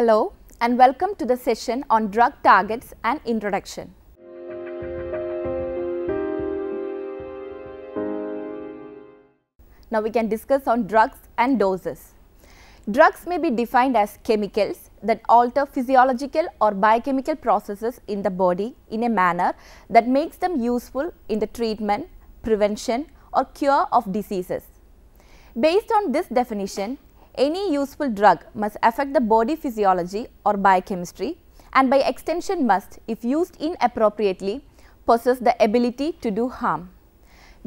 Hello and welcome to the session on drug targets and introduction. Now we can discuss on drugs and doses. Drugs may be defined as chemicals that alter physiological or biochemical processes in the body in a manner that makes them useful in the treatment, prevention or cure of diseases. Based on this definition, any useful drug must affect the body physiology or biochemistry and by extension must, if used inappropriately, possess the ability to do harm.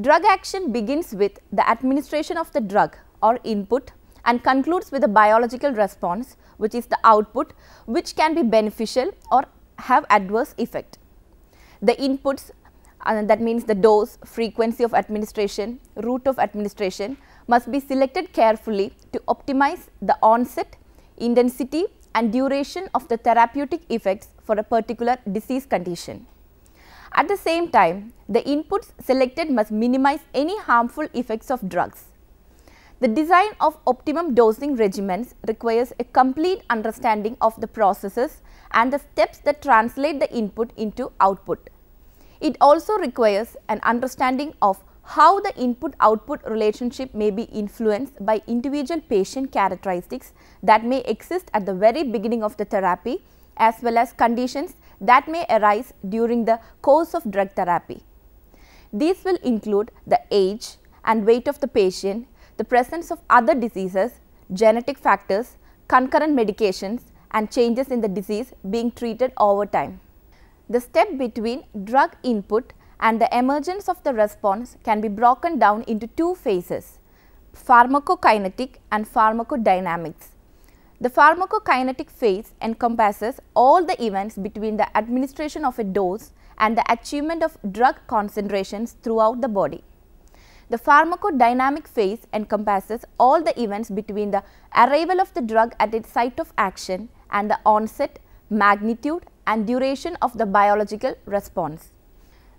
Drug action begins with the administration of the drug or input and concludes with a biological response, which is the output, which can be beneficial or have adverse effect. The inputs, that means the dose, frequency of administration, route of administration, must be selected carefully to optimize the onset, intensity and duration of the therapeutic effects for a particular disease condition. At the same time, the inputs selected must minimize any harmful effects of drugs. The design of optimum dosing regimens requires a complete understanding of the processes and the steps that translate the input into output. It also requires an understanding of how the input-output relationship may be influenced by individual patient characteristics that may exist at the very beginning of the therapy as well as conditions that may arise during the course of drug therapy. These will include the age and weight of the patient, the presence of other diseases, genetic factors, concurrent medications and changes in the disease being treated over time. The step between drug input and the emergence of the response can be broken down into two phases, pharmacokinetic and pharmacodynamics. The pharmacokinetic phase encompasses all the events between the administration of a dose and the achievement of drug concentrations throughout the body. The pharmacodynamic phase encompasses all the events between the arrival of the drug at its site of action and the onset, magnitude and duration of the biological response.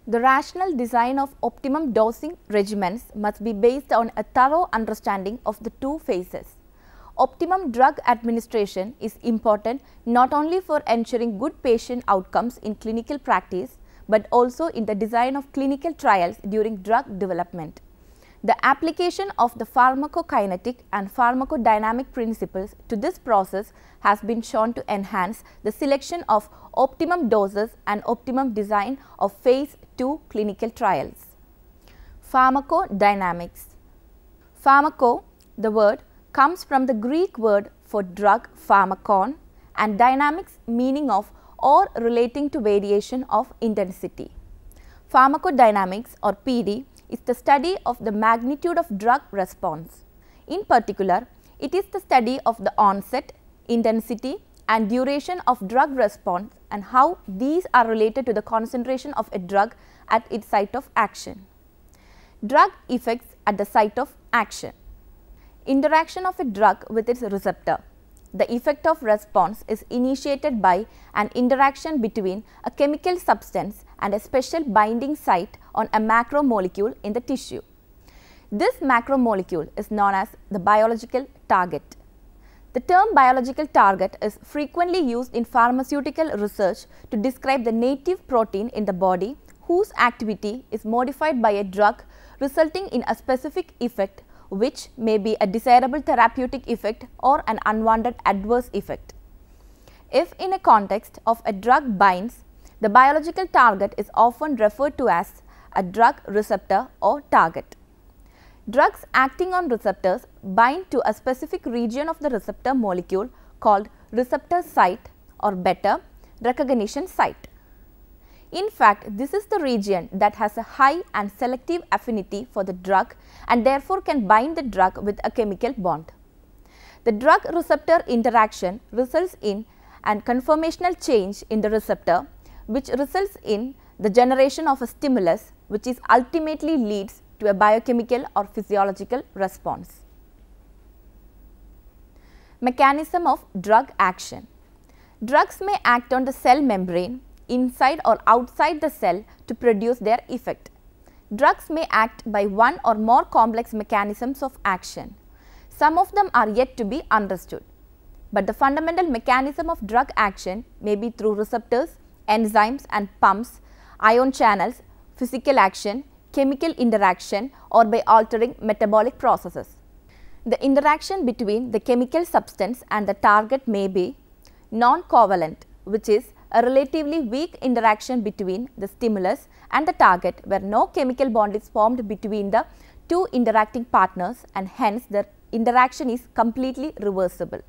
The rational design of optimum dosing regimens must be based on a thorough understanding of the two phases. Optimum drug administration is important not only for ensuring good patient outcomes in clinical practice, but also in the design of clinical trials during drug development. The application of the pharmacokinetic and pharmacodynamic principles to this process has been shown to enhance the selection of optimum doses and optimum design of phase 2 clinical trials. Pharmacodynamics. Pharmaco, the word, comes from the Greek word for drug pharmakon and dynamics meaning of or relating to variation of intensity. Pharmacodynamics or PD is the study of the magnitude of drug response. In particular, it is the study of the onset, intensity and duration of drug response and how these are related to the concentration of a drug at its site of action. Drug effects at the site of action. Interaction of a drug with its receptor. The effect of response is initiated by an interaction between a chemical substance and a special binding site on a macromolecule in the tissue. This macromolecule is known as the biological target. The term biological target is frequently used in pharmaceutical research to describe the native protein in the body whose activity is modified by a drug resulting in a specific effect which may be a desirable therapeutic effect or an unwanted adverse effect. If in a context of a drug binds, the biological target is often referred to as a drug receptor or target. Drugs acting on receptors bind to a specific region of the receptor molecule called receptor site or better recognition site. In fact, this is the region that has a high and selective affinity for the drug and therefore can bind the drug with a chemical bond. The drug receptor interaction results in an conformational change in the receptor which results in the generation of a stimulus which is ultimately leads to a biochemical or physiological response. Mechanism of drug action. Drugs may act on the cell membrane inside or outside the cell to produce their effect. Drugs may act by one or more complex mechanisms of action. Some of them are yet to be understood. but the fundamental mechanism of drug action may be through receptors, enzymes and pumps, ion channels, physical action, chemical interaction, or by altering metabolic processes. The interaction between the chemical substance and the target may be non-covalent, which is a relatively weak interaction between the stimulus and the target where no chemical bond is formed between the two interacting partners and hence the interaction is completely reversible.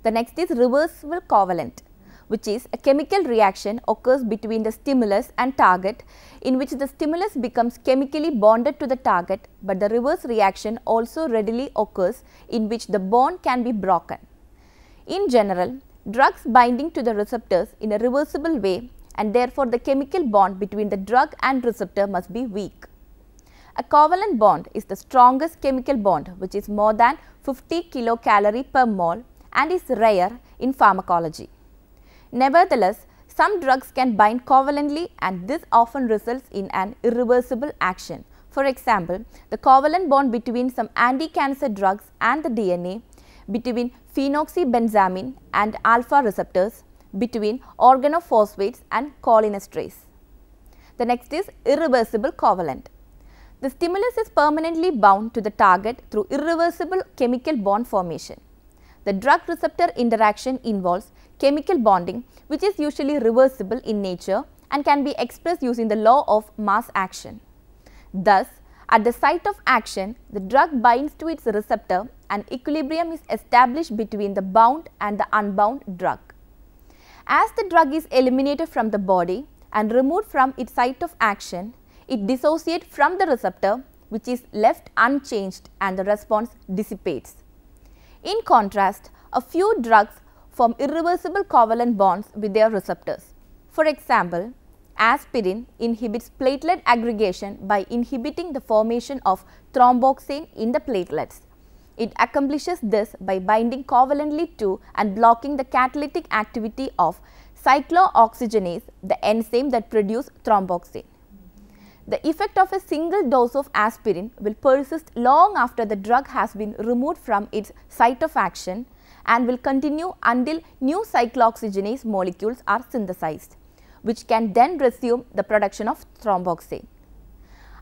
The next is reversible covalent, which is a chemical reaction occurs between the stimulus and target in which the stimulus becomes chemically bonded to the target, but the reverse reaction also readily occurs in which the bond can be broken. In general, drugs binding to the receptors in a reversible way and therefore the chemical bond between the drug and receptor must be weak. A covalent bond is the strongest chemical bond which is more than 50 kilocalorie per mole and is rare in pharmacology. Nevertheless, some drugs can bind covalently and this often results in an irreversible action. For example, the covalent bond between some anti-cancer drugs and the DNA, between phenoxybenzamine and alpha receptors, between organophosphates and cholinesterase. The next is irreversible covalent. The stimulus is permanently bound to the target through irreversible chemical bond formation. The drug receptor interaction involves chemical bonding which is usually reversible in nature and can be expressed using the law of mass action. Thus, at the site of action, the drug binds to its receptor and equilibrium is established between the bound and the unbound drug. As the drug is eliminated from the body and removed from its site of action, it dissociates from the receptor which is left unchanged and the response dissipates. In contrast, a few drugs form irreversible covalent bonds with their receptors. For example, aspirin inhibits platelet aggregation by inhibiting the formation of thromboxane in the platelets. It accomplishes this by binding covalently to and blocking the catalytic activity of cyclooxygenase, the enzyme that produces thromboxane. The effect of a single dose of aspirin will persist long after the drug has been removed from its site of action and will continue until new cyclooxygenase molecules are synthesized, which can then resume the production of thromboxane.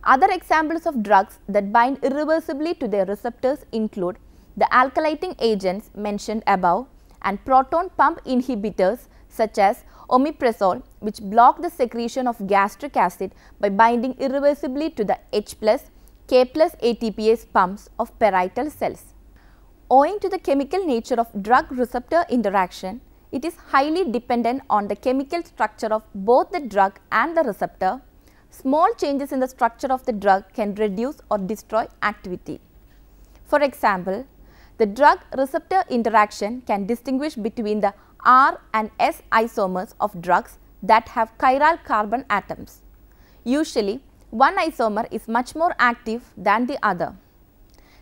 Other examples of drugs that bind irreversibly to their receptors include the alkylating agents mentioned above and proton pump inhibitors such as omeprazole, which block the secretion of gastric acid by binding irreversibly to the H+, K+ ATPase pumps of parietal cells. Owing to the chemical nature of drug receptor interaction, it is highly dependent on the chemical structure of both the drug and the receptor. Small changes in the structure of the drug can reduce or destroy activity. For example, the drug receptor interaction can distinguish between the R and S isomers of drugs that have chiral carbon atoms. Usually, one isomer is much more active than the other.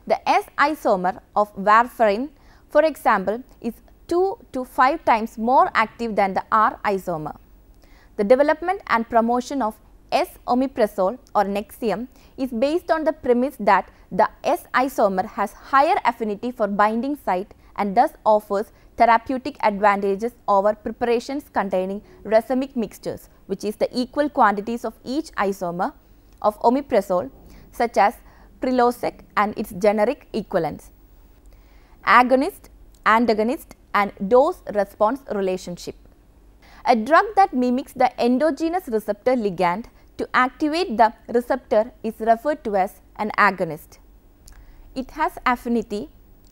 The S isomer of warfarin, for example, is 2 to 5 times more active than the R isomer. The development and promotion of S-omeprazole or Nexium is based on the premise that the S isomer has higher affinity for binding site and thus offers therapeutic advantages over preparations containing racemic mixtures, which is the equal quantities of each isomer of omeprazole, such as Prilosec and its generic equivalents. Agonist, antagonist and dose-response relationship. A drug that mimics the endogenous receptor ligand to activate the receptor is referred to as an agonist. It has affinity,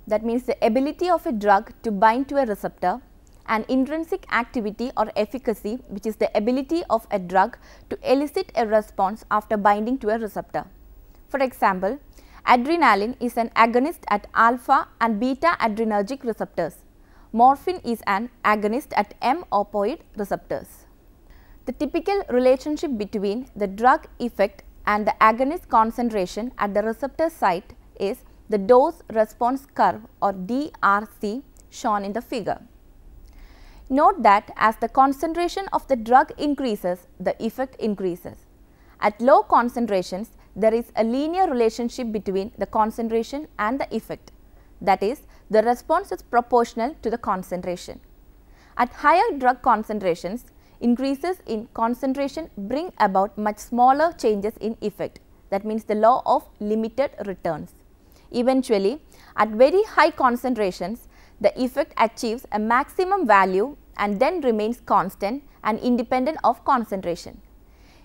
that means the ability of a drug to bind to a receptor, and intrinsic activity or efficacy, which is the ability of a drug to elicit a response after binding to a receptor. For example, adrenaline is an agonist at alpha and beta adrenergic receptors. Morphine is an agonist at M-opioid receptors. The typical relationship between the drug effect and the agonist concentration at the receptor site is the dose response curve or DRC shown in the figure. Note that as the concentration of the drug increases, the effect increases. At low concentrations, there is a linear relationship between the concentration and the effect. That is, the response is proportional to the concentration. At higher drug concentrations, increases in concentration bring about much smaller changes in effect. That means the law of limited returns. Eventually, at very high concentrations, the effect achieves a maximum value and then remains constant and independent of concentration.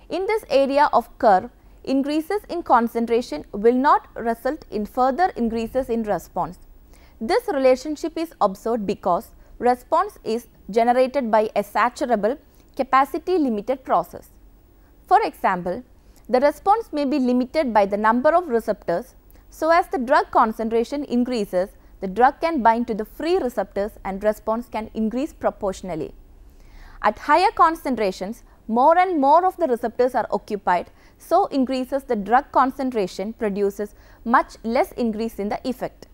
In this area of curve, increases in concentration will not result in further increases in response. This relationship is observed because response is generated by a saturable, capacity limited process. For example, the response may be limited by the number of receptors, so as the drug concentration increases, the drug can bind to the free receptors and response can increase proportionally. At higher concentrations, more and more of the receptors are occupied, so increases the drug concentration produces much less increase in the effect.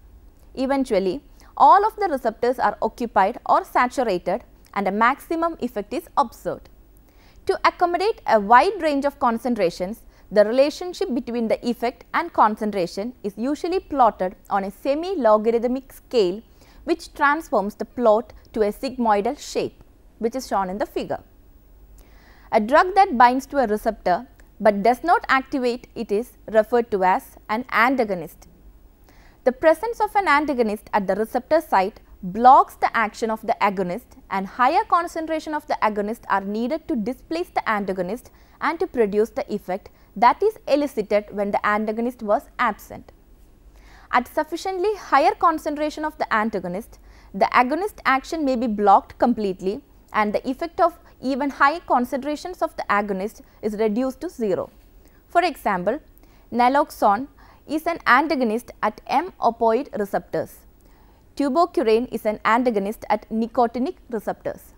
Eventually, all of the receptors are occupied or saturated and a maximum effect is observed. To accommodate a wide range of concentrations, the relationship between the effect and concentration is usually plotted on a semi-logarithmic scale which transforms the plot to a sigmoidal shape, which is shown in the figure. A drug that binds to a receptor but does not activate it is referred to as an antagonist. The presence of an antagonist at the receptor site blocks the action of the agonist, and higher concentration of the agonist are needed to displace the antagonist and to produce the effect that is elicited when the antagonist was absent. At sufficiently higher concentration of the antagonist, the agonist action may be blocked completely and the effect of even high concentrations of the agonist is reduced to 0. For example, naloxone is an antagonist at M-opioid receptors. Tubocurane is an antagonist at nicotinic receptors.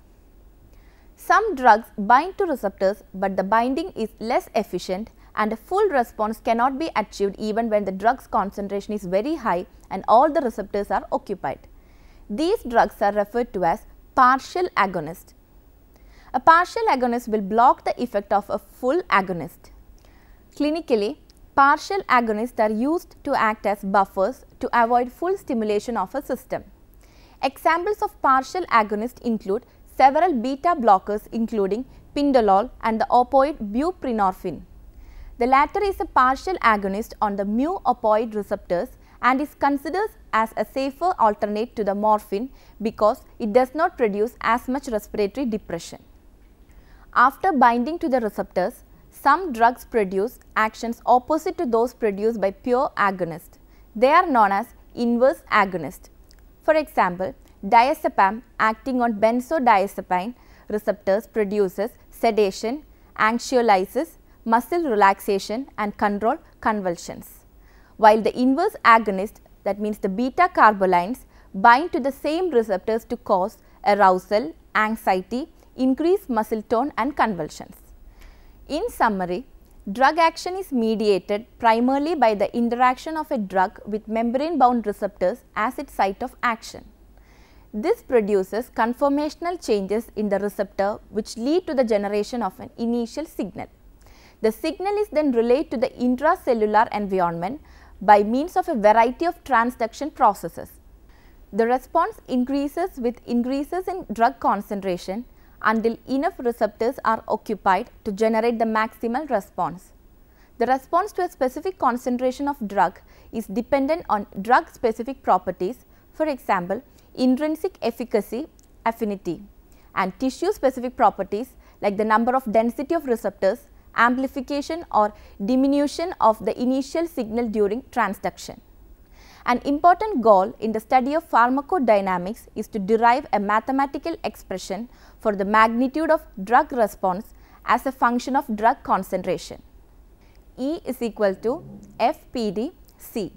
Some drugs bind to receptors, but the binding is less efficient and a full response cannot be achieved even when the drug's concentration is very high and all the receptors are occupied. These drugs are referred to as partial agonists. A partial agonist will block the effect of a full agonist. Clinically, partial agonists are used to act as buffers to avoid full stimulation of a system. Examples of partial agonists include several beta blockers including pindolol and the opioid buprenorphine. The latter is a partial agonist on the mu-opioid receptors and is considered as a safer alternate to the morphine because it does not produce as much respiratory depression. After binding to the receptors, some drugs produce actions opposite to those produced by pure agonists. They are known as inverse agonists. For example, diazepam acting on benzodiazepine receptors produces sedation, anxiolysis, muscle relaxation and control convulsions. While the inverse agonist, that means the beta carbolines, bind to the same receptors to cause arousal, anxiety, increased muscle tone and convulsions. In summary, drug action is mediated primarily by the interaction of a drug with membrane bound receptors as its site of action. This produces conformational changes in the receptor which lead to the generation of an initial signal. The signal is then relayed to the intracellular environment by means of a variety of transduction processes. The response increases with increases in drug concentration until enough receptors are occupied to generate the maximal response. The response to a specific concentration of drug is dependent on drug specific properties, for example, intrinsic efficacy, affinity, and tissue specific properties like the number of density of receptors, amplification or diminution of the initial signal during transduction. An important goal in the study of pharmacodynamics is to derive a mathematical expression for the magnitude of drug response as a function of drug concentration. E is equal to FPD C,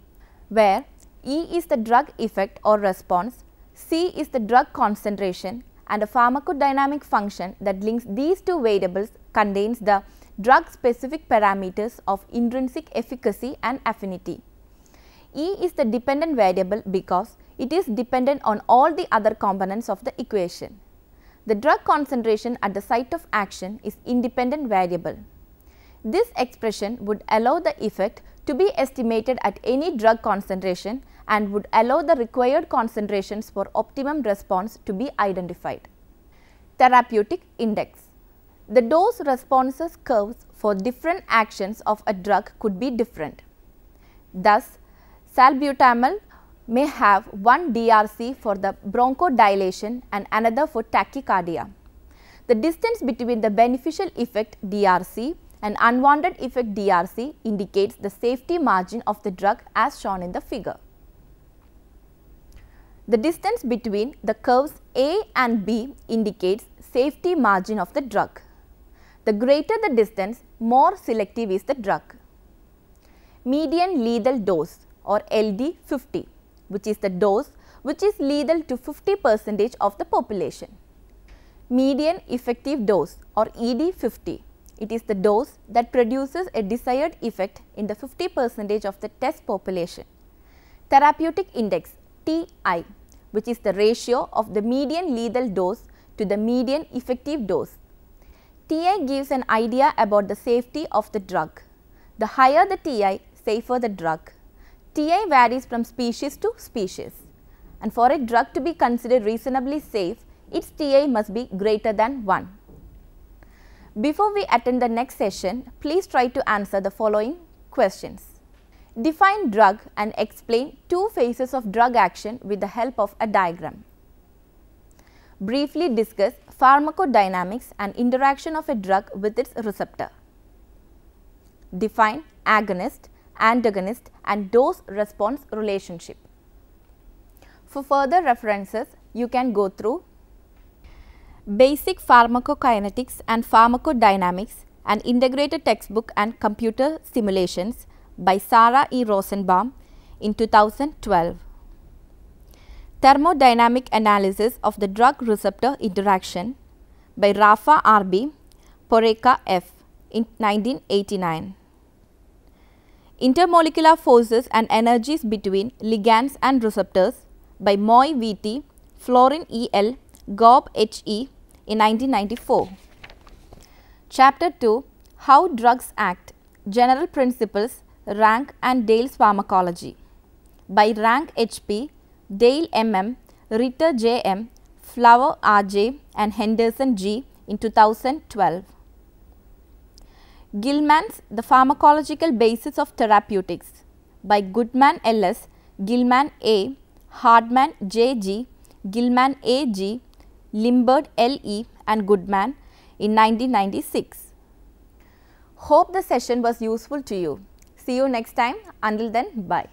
where E is the drug effect or response, C is the drug concentration, and a pharmacodynamic function that links these two variables contains the drug specific parameters of intrinsic efficacy and affinity. E is the dependent variable because it is dependent on all the other components of the equation. The drug concentration at the site of action is independent variable. This expression would allow the effect to be estimated at any drug concentration and would allow the required concentrations for optimum response to be identified. Therapeutic index. The dose responses curves for different actions of a drug could be different. Thus, salbutamol may have one DRC for the bronchodilation and another for tachycardia. The distance between the beneficial effect DRC and unwanted effect DRC indicates the safety margin of the drug as shown in the figure. The distance between the curves A and B indicates safety margin of the drug. The greater the distance, more selective is the drug. Median lethal dose or LD 50, which is the dose which is lethal to 50% of the population. Median effective dose or ED 50, it is the dose that produces a desired effect in the 50% of the test population. Therapeutic index TI, which is the ratio of the median lethal dose to the median effective dose. TI gives an idea about the safety of the drug. The higher the TI, safer the drug. TI varies from species to species, and for a drug to be considered reasonably safe, its TI must be greater than 1. Before we attend the next session, please try to answer the following questions. Define drug and explain two phases of drug action with the help of a diagram. Briefly discuss pharmacodynamics and interaction of a drug with its receptor. Define agonist, antagonist and dose response relationship. For further references, you can go through Basic Pharmacokinetics and Pharmacodynamics, an integrated textbook and computer simulations by Sarah E. Rosenbaum in 2012. Thermodynamic Analysis of the Drug Receptor Interaction by Rafa R.B., Poreka F. in 1989. Intermolecular Forces and Energies Between Ligands and Receptors by Moy V.T., Florin E.L., Gaub H.E. in 1994. Chapter 2, How Drugs Act, General Principles, Rank and Dale's Pharmacology by Rank H.P., Dale M.M., Ritter J.M., Flower R.J. and Henderson G. in 2012. Gilman's The Pharmacological Basis of Therapeutics by Goodman L.S., Gilman A., Hardman J.G., Gilman A.G., Limbard L.E. and Goodman in 1996. Hope the session was useful to you. See you next time. Until then, bye.